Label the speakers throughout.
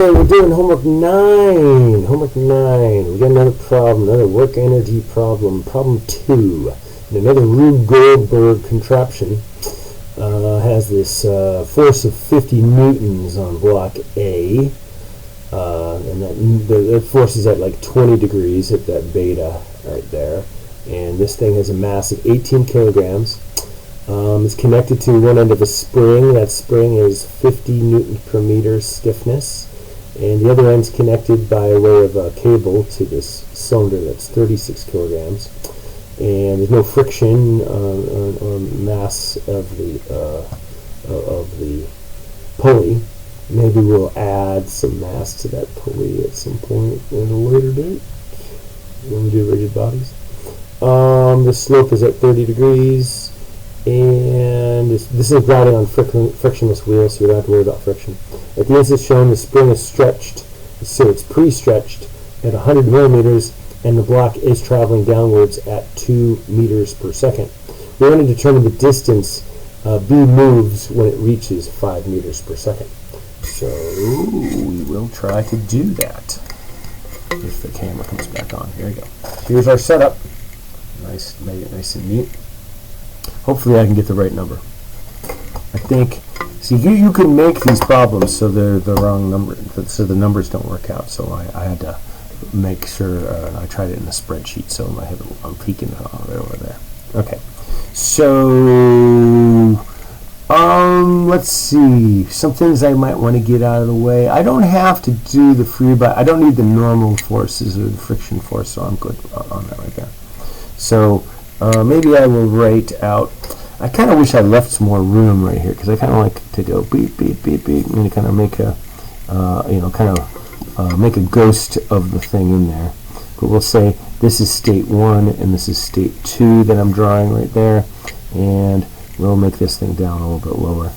Speaker 1: Okay, we're doing homework 9. Homework 9. We got another problem, another work energy problem. Problem 2. And another Rube Goldberg contraption has this force of 50 newtons on block A. And that force is at like 20 degrees at that beta right there. And this thing has a mass of 18 kilograms. It's connected to one end of a spring. That spring is 50 newtons per meter stiffness. And the other end's connected by way of a cable to this cylinder that's 36 kilograms. And there's no friction on mass of the pulley. Maybe we'll add some mass to that pulley at some point in a later date when we do rigid bodies. The slope is at 30 degrees. And this is riding on frictionless wheels, so you don't have to worry about friction. At the ends as shown, the spring is stretched, so it's pre-stretched at 100 millimeters, and the block is traveling downwards at 2 meters per second. We want to determine the distance B moves when it reaches 5 meters per second. So we will try to do that if the camera comes back on. Here we go. Here's our setup. Nice, make it nice and neat. Hopefully I can get the right number. I think, see, you can make these problems so they're the wrong number, so the numbers don't work out. So I had to make sure, I tried it in a spreadsheet, so I'm peeking right over there. Okay, so let's see, some things I might want to get out of the way. I don't have to do the free body. I don't need the normal forces or the friction force, so I'm good on that right there. So maybe I will write out, I kind of wish I left some more room right here, because I kind of like to go beep, beep, beep, beep, and kind of make a, make a ghost of the thing in there. But we'll say this is state 1 and this is state 2 that I'm drawing right there, and we'll make this thing down a little bit lower.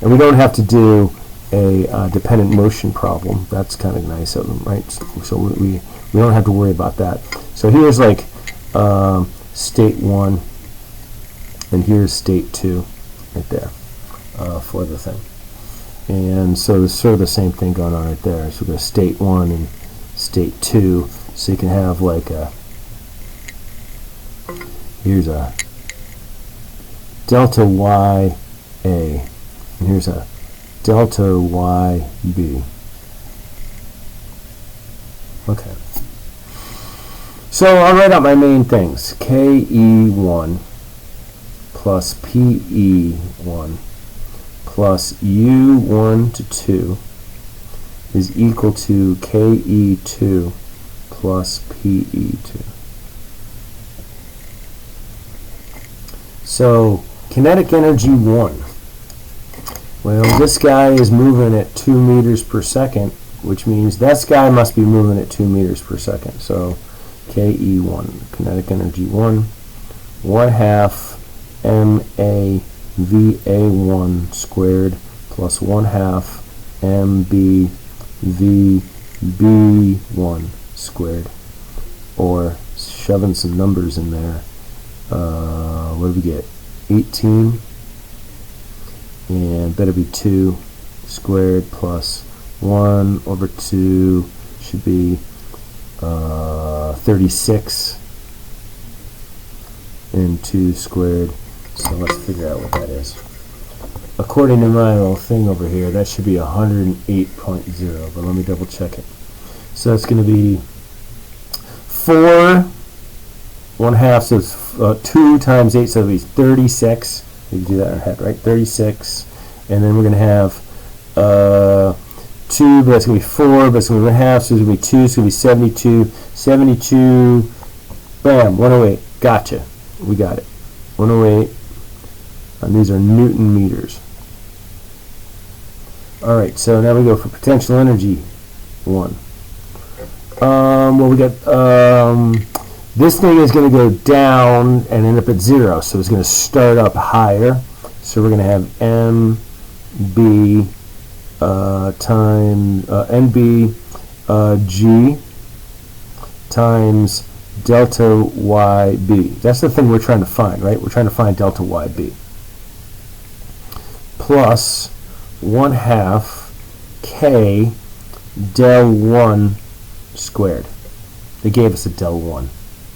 Speaker 1: And we don't have to do a dependent motion problem. That's kind of nice of them, right? So we don't have to worry about that. So here's like state 1, and here's state 2 right there for the thing. And so there's sort of the same thing going on right there. So we go state 1 and state 2, so you can have like a, here's a delta y A, and here's a delta y B. Okay. So I'll write out my main things. KE1 plus PE1 plus U1 to 2 is equal to KE2 plus PE2. So kinetic energy 1. Well, this guy is moving at 2 meters per second, which means this guy must be moving at 2 meters per second. So KE1, kinetic energy 1, 1/2 MAVA1 squared plus 1/2 MBVB1 squared, or shoving some numbers in there. What do we get? 18, and better be 2 squared plus 1 over 2 should be 36, and 2 squared. So let's figure out what that is. According to my little thing over here, that should be 108.0, but let me double check it. So it's going to be 4 1/2, so it's 2 times 8, so it'll be 36. You can do that in your head, right? 36, and then we're going to have 2, but it's going to be 4, but it's going to be 1/2, so it's going to be 2, so it's going to be 72. 72, bam, 108. Gotcha. We got it. 108, and these are Newton meters. Alright, so now we go for potential energy 1. Well, we got, this thing is going to go down and end up at 0, so it's going to start up higher. So we're going to have MB times NBG times delta YB. That's the thing we're trying to find, right? We're trying to find delta YB. Plus 1/2 K del 1 squared. They gave us a del 1.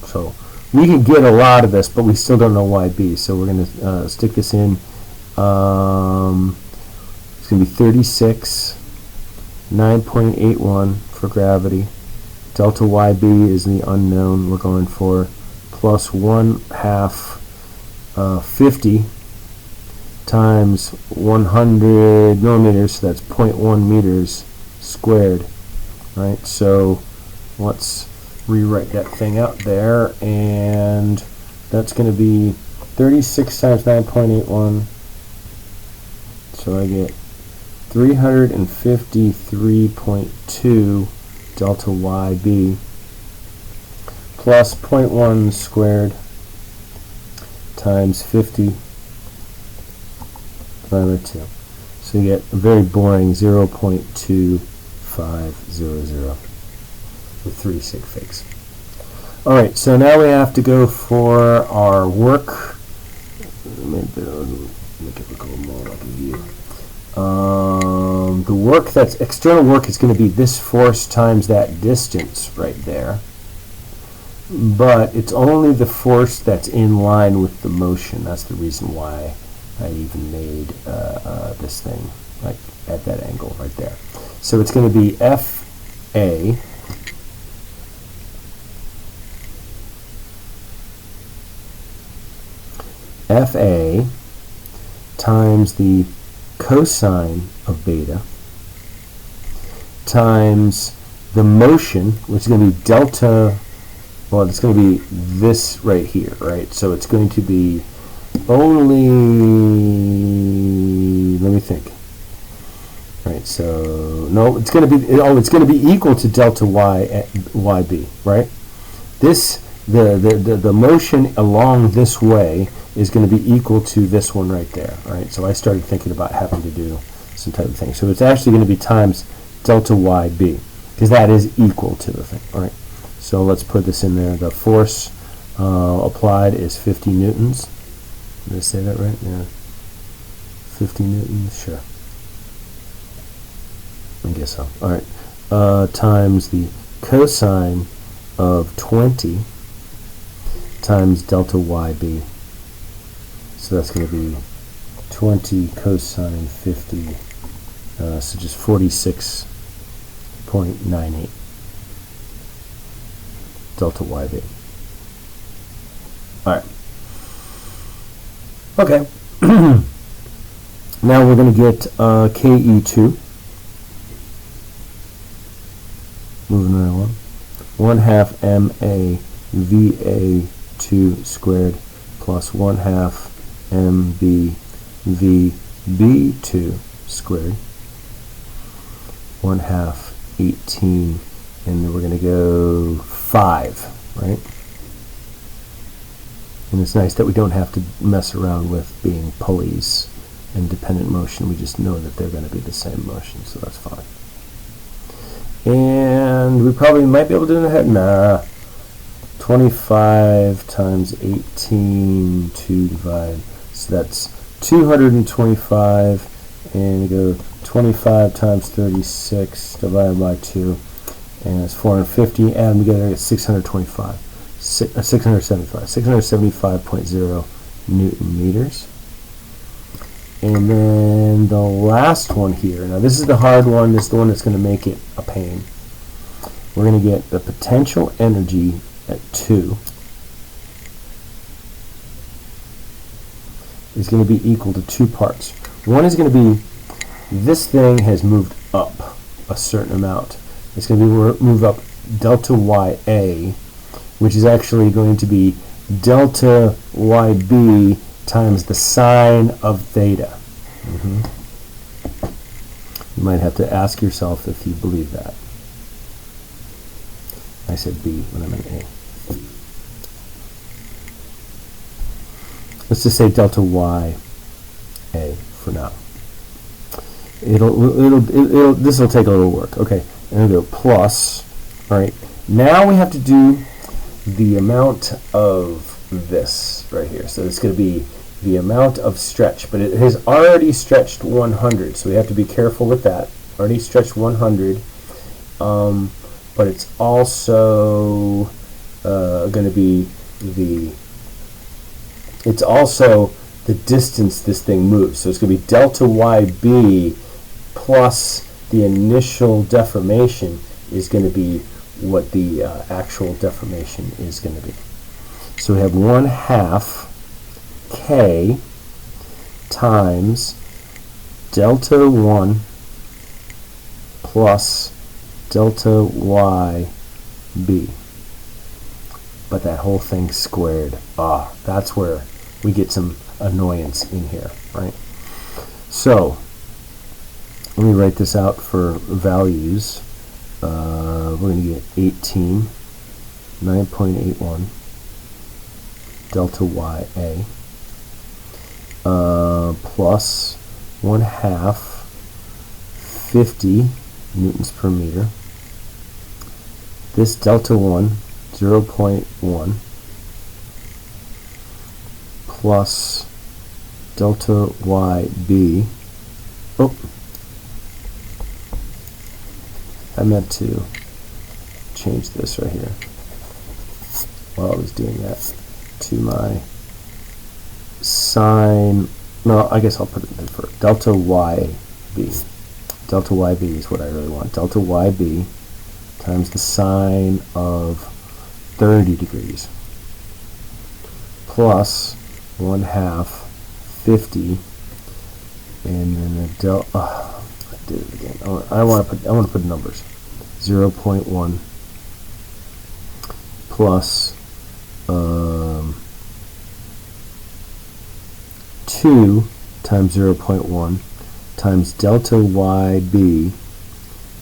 Speaker 1: So we can get a lot of this, but we still don't know YB. So we're going to stick this in. It's going to be 36, 9.81 for gravity. Delta YB is the unknown we're going for. Plus 1/2 50 times 100 millimeters, so that's 0.1 meters squared, right? So let's rewrite that thing out there, and that's going to be 36 times 9.81, so I get 353.2 delta YB plus 0.1 squared times 50 divided by 2. So you get a very boring 0.2500 with 3 sig figs. Alright, so now we have to go for our work. Make it look a little more like a view. The work, that's external work, is going to be this force times that distance right there. But it's only the force that's in line with the motion. That's the reason why I even made this thing like at that angle right there. So it's going to be FA times the cosine of beta times the motion, which is going to be delta. Well, it's going to be this right here, right? So it's going to be only, let me think. Right, so no, it's going to be, it's going to be equal to delta YB, right? This, the motion along this way is going to be equal to this one right there, right? So I started thinking about having to do some type of thing. So it's actually going to be times delta YB, because that is equal to the thing, all right? So let's put this in there. The force applied is 50 newtons. Did I say that right? Yeah. 50 newtons, sure. I guess so. All right. Times the cosine of 20 times delta YB. So that's going to be 20 cosine 50. So just 46.98. Delta YB. Alright. Okay. Now we're going to get KE2. Moving right along. 1/2 MA VA2 squared plus 1/2 MB VB2 squared. 1/2 18. And then we're going to go 5, right? And it's nice that we don't have to mess around with being pulleys and dependent motion. We just know that they're going to be the same motion, so that's fine. And we probably might be able to do it in the head. Nah. 25 times 18 to divide. So that's 225. And we go 25 times 36 divided by 2. And it's 450, add them together, it's 625, 675.0 Newton meters. And then the last one here, now this is the hard one, this is the one that's going to make it a pain. We're going to get the potential energy at 2 is going to be equal to 2 parts. One is going to be, this thing has moved up a certain amount. It's going to be move up delta YA, which is actually going to be delta YB times the sine of theta. You might have to ask yourself if you believe that. I said B when I meant A. Let's just say delta YA for now. This will take a little work. Okay. And we go plus, all right, now we have to do the amount of this right here. So it's going to be the amount of stretch, but it has already stretched 100, so we have to be careful with that. Already stretched 100, but it's also going to be it's also the distance this thing moves. So it's going to be delta YB plus the initial deformation is going to be what the actual deformation is going to be. So we have 1/2 K times delta 1 plus delta YB. But that whole thing squared. That's where we get some annoyance in here, right? So let me write this out for values. We're going to get 18, 9.81 delta YA plus 1/2 50 newtons per meter. This delta 1 0.1 plus delta YB. Oh, I meant to change this right here while I was doing that to my sine. No, I guess I'll put it in for delta YB. Delta YB is what I really want. Delta YB times the sine of 30 degrees plus 1/2 50, and then the delta. I did it again. I want to put numbers. 0.1 plus 2 times 0.1 times delta YB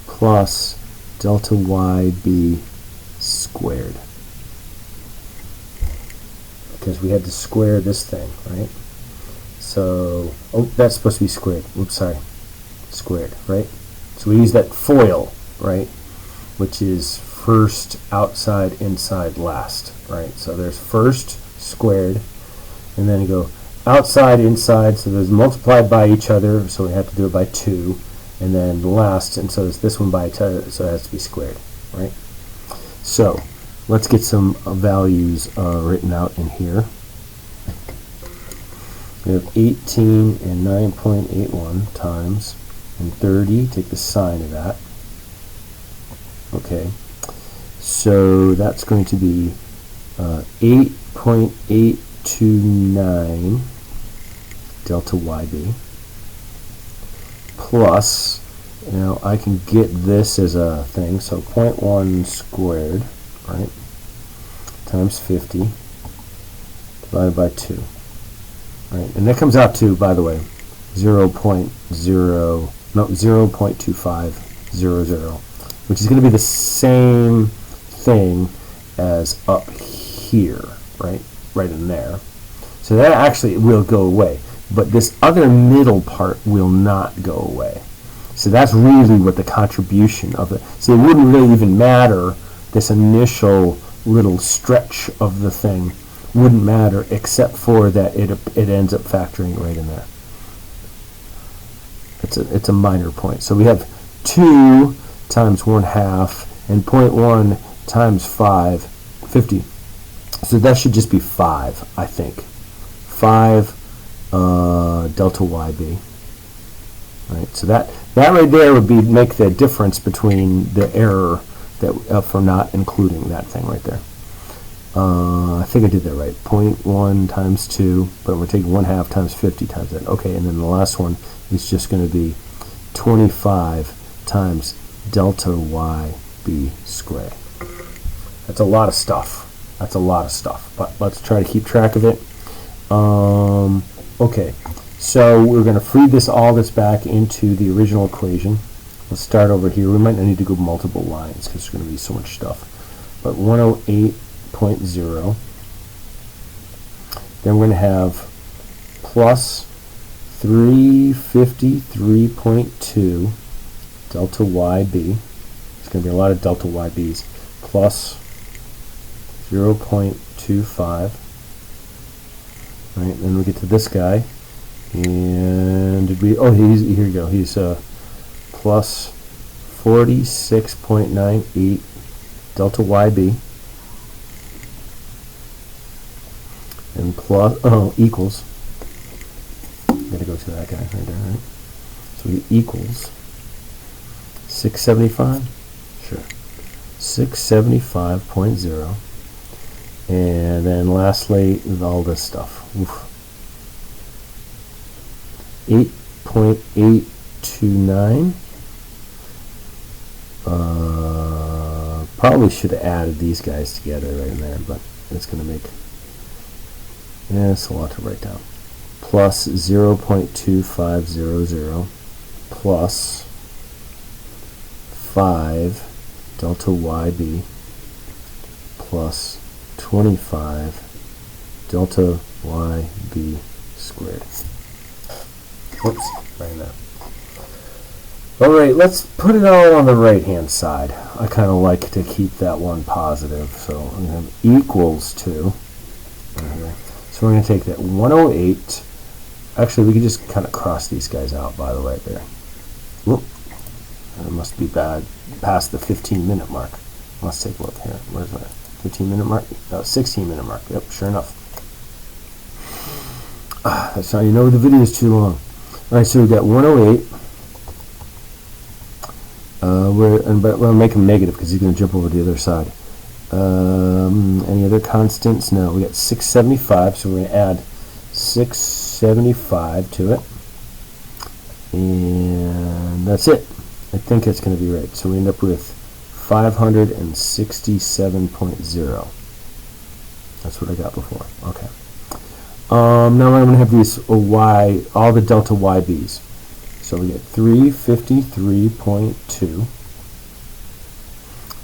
Speaker 1: plus delta YB squared. Because we had to square this thing, right? So, that's supposed to be squared. Oops, sorry. Squared, right? So we use that FOIL, right? Which is first, outside, inside, last, right? So there's first squared, and then you go outside, inside, so there's multiplied by each other, so we have to do it by 2, and then last, and so there's this one by each other, so it has to be squared, right? So let's get some values written out in here. We have 18 and 9.81 times and 30. Take the sine of that. Okay, so that's going to be 8.829 delta YB plus, now I can get this as a thing, so 0.1 squared, right, times 50 divided by 2, right, and that comes out to, by the way, 0.2500, which is going to be the same thing as up here, right in there. So that actually will go away, but this other middle part will not go away. So that's really what the contribution of it. So it wouldn't really even matter, this initial little stretch of the thing wouldn't matter, except for that it ends up factoring right in there. It's a minor point. So we have 2 times 1/2 and 0.1 times 50. So that should just be 5, I think. 5 delta YB. Right. So that right there would make the difference between the error that for not including that thing right there. I think I did that right. 0.1 times 2, but we're taking 1/2 times 50 times that. Okay, and then the last one is just going to be 25 times delta YB squared. That's a lot of stuff. That's a lot of stuff, but let's try to keep track of it. Okay, so we're going to feed all this back into the original equation. Let's start over here. We might need to go multiple lines because there's going to be so much stuff. But 108.0. Then we're going to have plus 353.2 delta YB. It's going to be a lot of delta YBs. Plus 0.25. Right, then we get to this guy, and did we? Oh, here we go. He's plus 46.98 delta YB, and plus, equals, gotta go to that guy right there, right? So we equals 675, sure, 675.0, and then lastly, all this stuff, 8.829, probably should have added these guys together right in there, but it's going to make, it's a lot to write down, plus 0.2500 plus 5 delta YB plus 25 delta YB squared. Whoops, right in there. Alright, let's put it all on the right hand side. I kind of like to keep that one positive, so I'm going to have equals to, so we're going to take that 108, actually we can just kind of cross these guys out by the way there. Whoop. It must be bad past the 15-minute mark. Let's take a look here. Where's that? 15-minute mark? No, 16-minute mark. Yep, sure enough. That's how you know the video is too long. Alright, so we've got 108. But we'll make him negative because he's going to jump over to the other side. Any other constants? No. We got 675, so we're going to add 675 to it. And that's it. I think that's going to be right. So we end up with 567.0. That's what I got before. Okay. Now I'm going to have these all the delta YBs. So we get 353.2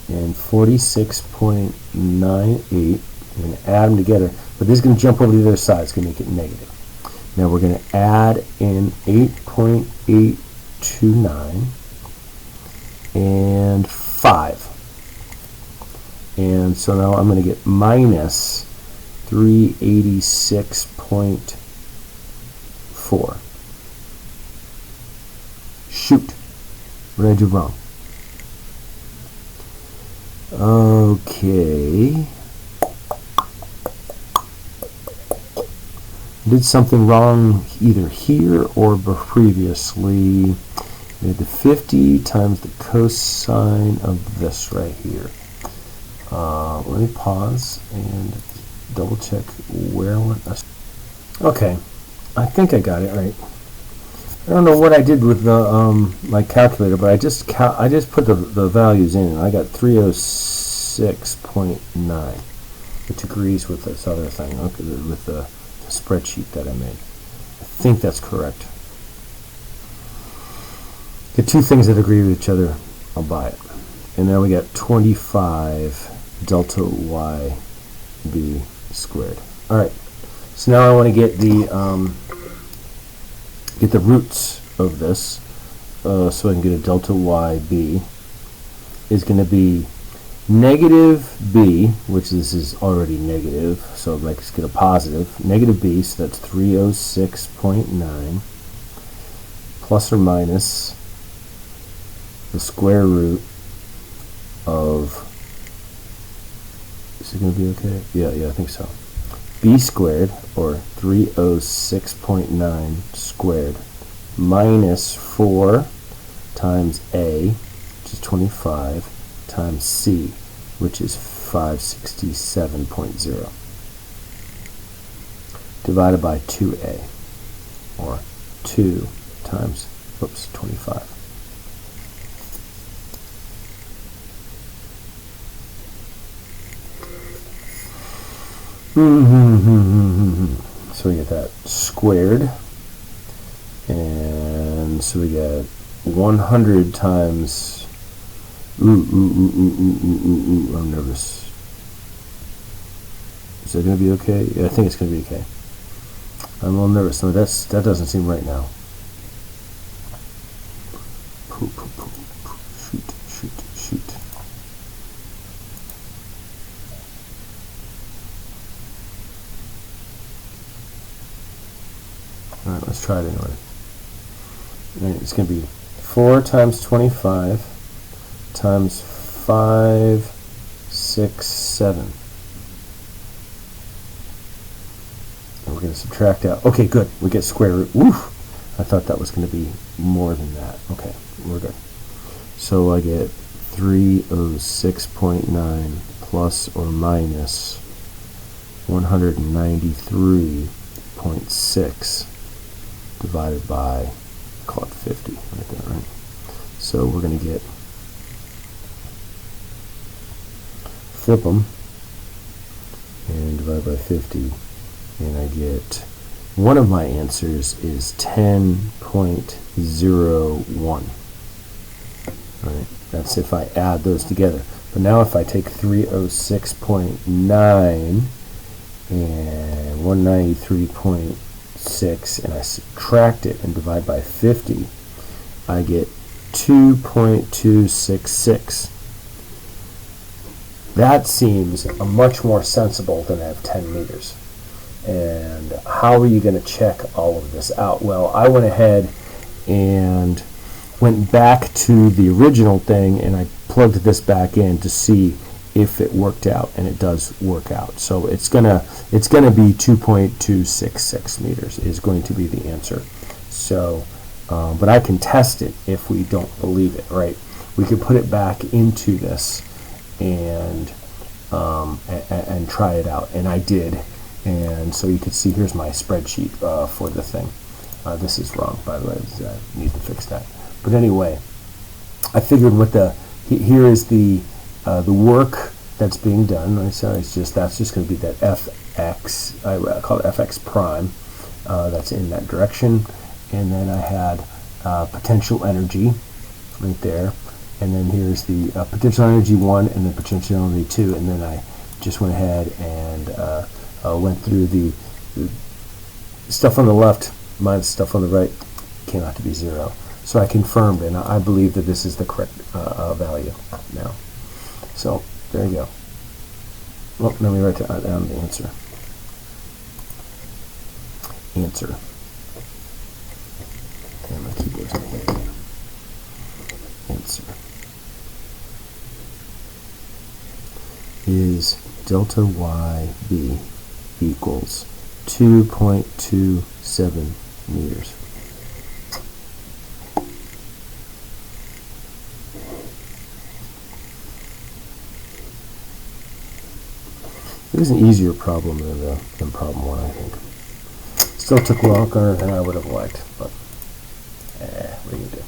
Speaker 1: and 46.98. We're going to add them together, but this is going to jump over to the other side. It's going to make it negative. Now we're going to add in 8.829 and 5. And so now I'm going to get minus 386.4. Shoot. What did I do wrong? Okay. Did something wrong either here or previously. We had the 50 times the cosine of this right here. Let me pause and double check where I went. Okay. I think I got it right. I don't know what I did with the my calculator, but I just put the values in, and I got 306.9, which agrees with this other thing, okay, with the spreadsheet that I made. I think that's correct. Get two things that agree with each other, I'll buy it. And now we got 25 delta YB squared. All right. So now I want to get the roots of this, so I can get a delta YB is going to be negative B, which this is already negative, so let's get a positive, negative B, so that's 306.9 plus or minus the square root of, is it going to be okay? Yeah, I think so. B squared, or 306.9 squared, minus 4 times A, which is 25, times C, which is 567.0, divided by 2A, or 2 times, 25. So we get that squared, and so we get 100 times, I'm nervous. Is that going to be okay? Yeah, I think it's going to be okay. I'm a little nervous. No, that doesn't seem right now. Shoot. Alright, let's try it anyway. Right, it's going to be 4 times 25 times 567. And we're going to subtract out. Okay, good. We get square root. Woof! I thought that was going to be more than that. Okay, we're good. So I get 306.9 plus or minus 193.6 divided by, call it 50, right there, right? So we're going to get, flip them, and divide by 50, and I get, one of my answers is 10.01. Right? That's if I add those together. But now if I take 306.9 and 193.6 and I subtract it and divide by 50, I get 2.266. That seems much more sensible than I have 10 meters. And how are you going to check all of this out? Well, I went ahead and went back to the original thing and I plugged this back in to see if it worked out, and it does work out. So it's gonna be 2.266 meters is going to be the answer. So, but I can test it if we don't believe it, right? We could put it back into this and try it out, and I did. And so you can see here's my spreadsheet for the thing. This is wrong, by the way. I need to fix that. But anyway, I figured with here is the work that's being done. Right? So that's just going to be that fx. I call it fx prime. That's in that direction, and then I had potential energy right there, and then here's the potential energy 1, and then potential energy 2, and then I just went ahead and went through the stuff on the left minus stuff on the right, came out to be 0. So I confirmed, and I believe that this is the correct value now. So there you go. Well, let me write down the answer. Answer. And my keyboard's not there. Answer is delta YB equals 2.27 meters. It was an easier problem than problem 1, I think. Still took longer than I would have liked, but what are you going to do?